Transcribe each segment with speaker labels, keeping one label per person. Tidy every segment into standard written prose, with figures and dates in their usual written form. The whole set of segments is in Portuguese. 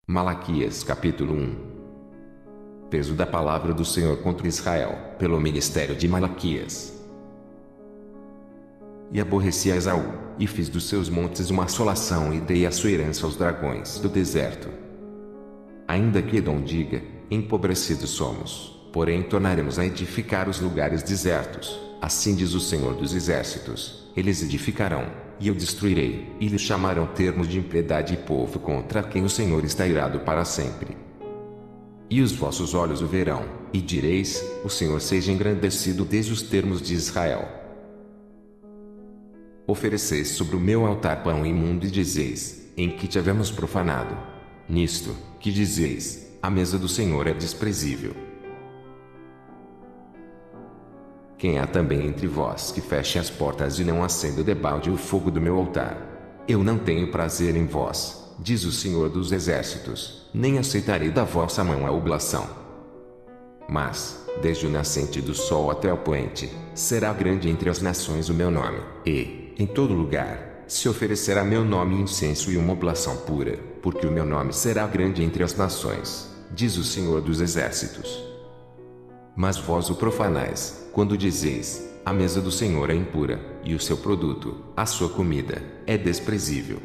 Speaker 1: Malaquias capítulo 1. Peso da palavra do Senhor contra Israel, pelo ministério de Malaquias. E aborreci a Esaú, e fiz dos seus montes uma assolação e dei a sua herança aos dragões do deserto. Ainda que Edom diga, empobrecidos somos, porém tornaremos a edificar os lugares desertos, assim diz o Senhor dos Exércitos, eles edificarão, e eu destruirei, e lhes chamarão termos de impiedade e povo contra quem o Senhor está irado para sempre. E os vossos olhos o verão, e direis, o Senhor seja engrandecido desde os termos de Israel. Ofereceis sobre o meu altar pão imundo e dizeis, em que te havemos profanado. Nisto, que dizeis, a mesa do Senhor é desprezível. Quem há também entre vós que feche as portas e não acenda debalde o fogo do meu altar? Eu não tenho prazer em vós, diz o Senhor dos Exércitos, nem aceitarei da vossa mão a oblação. Mas, desde o nascente do sol até o poente, será grande entre as nações o meu nome, e, em todo lugar, se oferecerá meu nome incenso e uma oblação pura, porque o meu nome será grande entre as nações, diz o Senhor dos Exércitos. Mas vós o profanais, quando dizeis, a mesa do Senhor é impura, e o seu produto, a sua comida, é desprezível.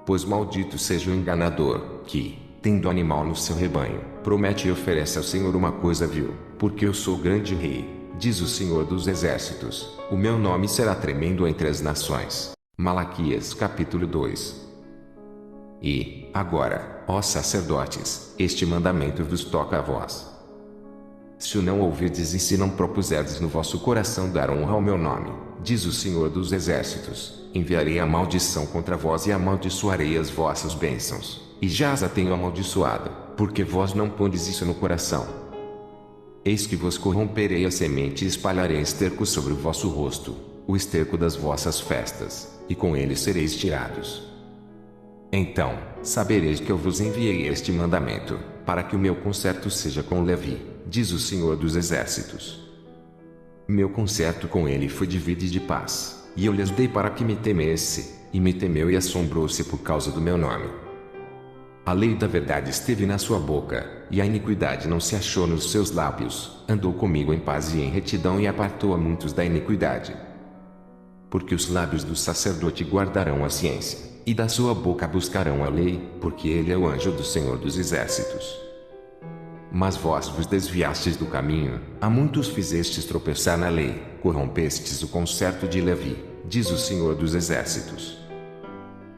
Speaker 1: Pois maldito seja o enganador, que, tendo animal no seu rebanho, promete e oferece ao Senhor uma coisa vil, porque eu sou grande rei, diz o Senhor dos Exércitos, o meu nome será tremendo entre as nações. Malaquias capítulo 2. E, agora, ó sacerdotes, este mandamento vos toca a vós. Se o não ouvirdes e se não propuserdes no vosso coração dar honra ao meu nome, diz o Senhor dos Exércitos, enviarei a maldição contra vós e amaldiçoarei as vossas bênçãos, e já as tenho amaldiçoado, porque vós não pondes isso no coração. Eis que vos corromperei a semente e espalharei esterco sobre o vosso rosto, o esterco das vossas festas, e com ele sereis tirados. Então, sabereis que eu vos enviei este mandamento, para que o meu concerto seja com Levi, diz o Senhor dos Exércitos. Meu concerto com ele foi de vida e de paz, e eu lhes dei para que me temesse, e me temeu e assombrou-se por causa do meu nome. A lei da verdade esteve na sua boca, e a iniquidade não se achou nos seus lábios, andou comigo em paz e em retidão e apartou a muitos da iniquidade. Porque os lábios do sacerdote guardarão a ciência, e da sua boca buscarão a lei, porque ele é o anjo do Senhor dos Exércitos. Mas vós vos desviastes do caminho, a muitos fizestes tropeçar na lei, corrompestes o concerto de Levi, diz o Senhor dos Exércitos.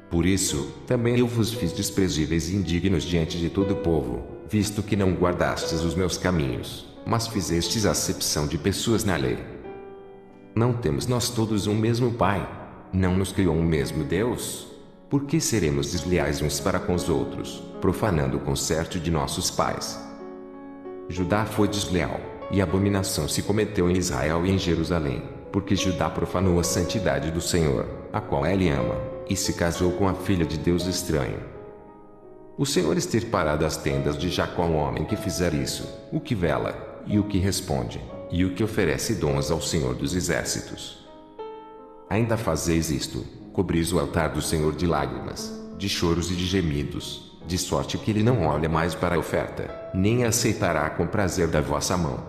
Speaker 1: Por isso, também eu vos fiz desprezíveis e indignos diante de todo o povo, visto que não guardastes os meus caminhos, mas fizestes acepção de pessoas na lei. Não temos nós todos um mesmo Pai? Não nos criou um mesmo Deus? Por que seremos desleais uns para com os outros, profanando o concerto de nossos pais? Judá foi desleal, e abominação se cometeu em Israel e em Jerusalém, porque Judá profanou a santidade do Senhor, a qual ele ama, e se casou com a filha de Deus estranho. O Senhor extirpará das tendas de Jacó o homem que fizer isso, o que vela, e o que responde, e o que oferece dons ao Senhor dos Exércitos. Ainda fazeis isto, cobris o altar do Senhor de lágrimas, de choros e de gemidos, de sorte que ele não olha mais para a oferta, nem a aceitará com prazer da vossa mão.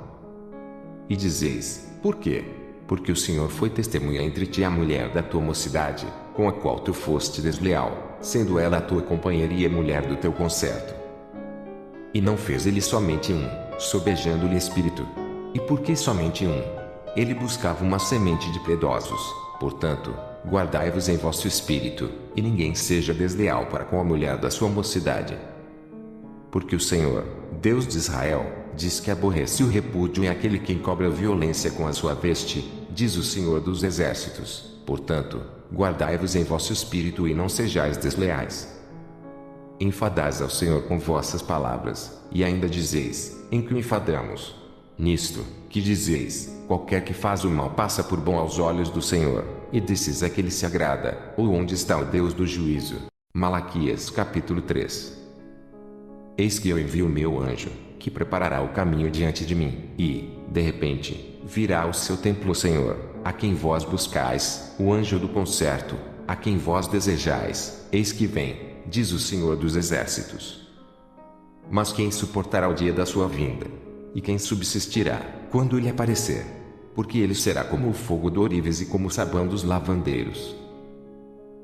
Speaker 1: E dizeis, por quê? Porque o Senhor foi testemunha entre ti e a mulher da tua mocidade, com a qual tu foste desleal, sendo ela a tua companheira e a mulher do teu concerto. E não fez ele somente um, sobejando-lhe espírito. E por que somente um? Ele buscava uma semente de piedosos, portanto, guardai-vos em vosso espírito, e ninguém seja desleal para com a mulher da sua mocidade. Porque o Senhor, Deus de Israel, diz que aborrece o repúdio em aquele que encobre a violência com a sua veste, diz o Senhor dos Exércitos. Portanto, guardai-vos em vosso espírito e não sejais desleais. Enfadais ao Senhor com vossas palavras, e ainda dizeis, em que o enfadamos? Nisto, que dizeis, qualquer que faz o mal passa por bom aos olhos do Senhor, e desses é que ele se agrada, ou onde está o Deus do juízo? Malaquias capítulo 3. Eis que eu envio o meu anjo, que preparará o caminho diante de mim, e, de repente, virá ao seu templo o Senhor, a quem vós buscais, o anjo do concerto, a quem vós desejais, eis que vem, diz o Senhor dos Exércitos. Mas quem suportará o dia da sua vinda? E quem subsistirá, quando ele aparecer? Porque ele será como o fogo do ourives e como o sabão dos lavandeiros.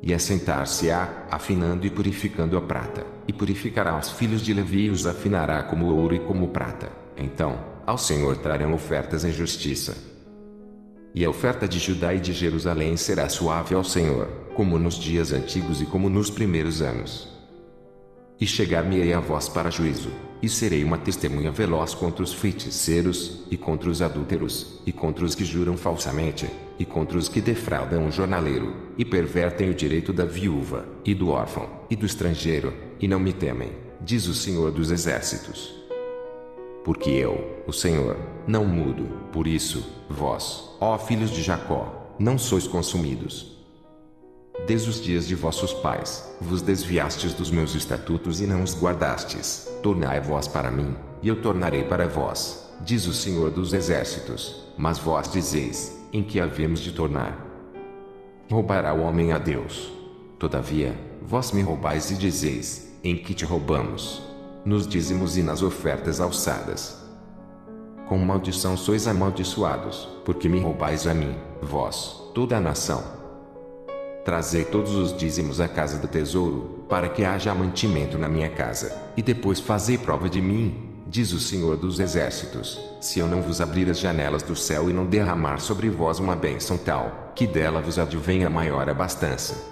Speaker 1: E assentar-se-á, afinando e purificando a prata, e purificará os filhos de Levi e os afinará como o ouro e como prata. Então, ao Senhor trarão ofertas em justiça. E a oferta de Judá e de Jerusalém será suave ao Senhor, como nos dias antigos e como nos primeiros anos. E chegar-me-ei a vós para juízo, e serei uma testemunha veloz contra os feiticeiros, e contra os adúlteros, e contra os que juram falsamente, e contra os que defraudam o jornaleiro, e pervertem o direito da viúva, e do órfão, e do estrangeiro, e não me temem, diz o Senhor dos Exércitos. Porque eu, o Senhor, não mudo, por isso, vós, ó filhos de Jacó, não sois consumidos. Desde os dias de vossos pais, vos desviastes dos meus estatutos e não os guardastes. Tornai vós para mim, e eu tornarei para vós, diz o Senhor dos Exércitos. Mas vós dizeis, em que havemos de tornar? Roubará o homem a Deus. Todavia, vós me roubais e dizeis, em que te roubamos? Nos dízimos e nas ofertas alçadas. Com maldição sois amaldiçoados, porque me roubais a mim, vós, toda a nação. Trazei todos os dízimos à casa do tesouro, para que haja mantimento na minha casa, e depois fazei prova de mim, diz o Senhor dos Exércitos, se eu não vos abrir as janelas do céu e não derramar sobre vós uma bênção tal, que dela vos advenha maior abastança.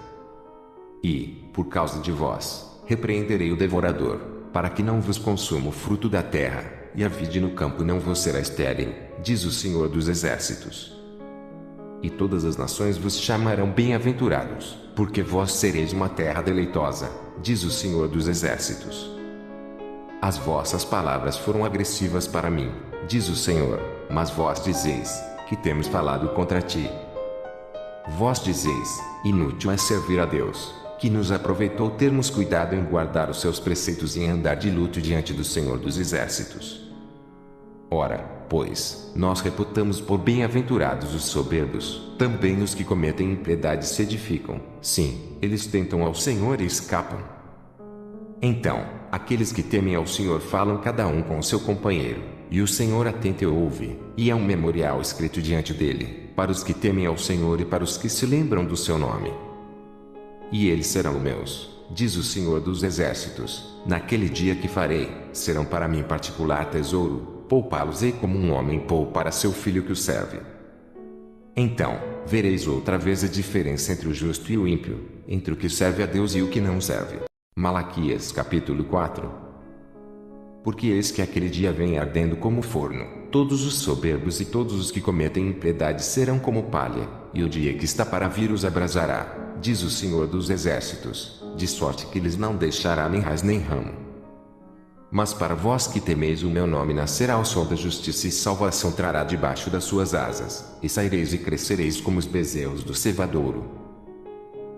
Speaker 1: E, por causa de vós, repreenderei o devorador, para que não vos consuma o fruto da terra, e a vide no campo não vos será estéril, diz o Senhor dos Exércitos. E todas as nações vos chamarão bem-aventurados, porque vós sereis uma terra deleitosa, diz o Senhor dos Exércitos. As vossas palavras foram agressivas para mim, diz o Senhor, mas vós dizeis, que temos falado contra ti. Vós dizeis, inútil é servir a Deus, que nos aproveitou termos cuidado em guardar os seus preceitos e em andar de luto diante do Senhor dos Exércitos. Ora, pois, nós reputamos por bem-aventurados os soberbos, também os que cometem impiedade se edificam. Sim, eles tentam ao Senhor e escapam. Então, aqueles que temem ao Senhor falam cada um com o seu companheiro, e o Senhor atenta e ouve, e é um memorial escrito diante dele, para os que temem ao Senhor e para os que se lembram do seu nome. E eles serão meus, diz o Senhor dos Exércitos, naquele dia que farei, serão para mim particular tesouro, poupá-los-ei como um homem poupa seu filho que o serve. Então, vereis outra vez a diferença entre o justo e o ímpio, entre o que serve a Deus e o que não serve. Malaquias capítulo 4. Porque eis que aquele dia vem ardendo como forno, todos os soberbos e todos os que cometem impiedade serão como palha, e o dia que está para vir os abrasará, diz o Senhor dos Exércitos, de sorte que lhes não deixará nem raiz nem ramo. Mas para vós que temeis o meu nome nascerá o sol da justiça e salvação trará debaixo das suas asas, e saireis e crescereis como os bezerros do cevadouro.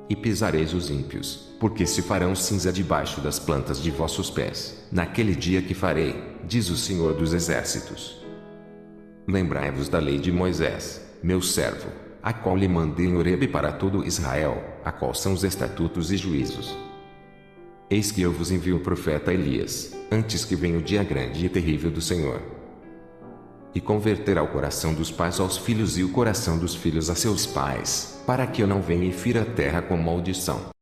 Speaker 1: E pisareis os ímpios, porque se farão cinza debaixo das plantas de vossos pés, naquele dia que farei, diz o Senhor dos Exércitos. Lembrai-vos da lei de Moisés, meu servo, a qual lhe mandei em Horebe para todo Israel, a qual são os estatutos e juízos. Eis que eu vos envio o profeta Elias, antes que venha o dia grande e terrível do Senhor. E converterá o coração dos pais aos filhos e o coração dos filhos a seus pais, para que eu não venha e fira a terra com maldição.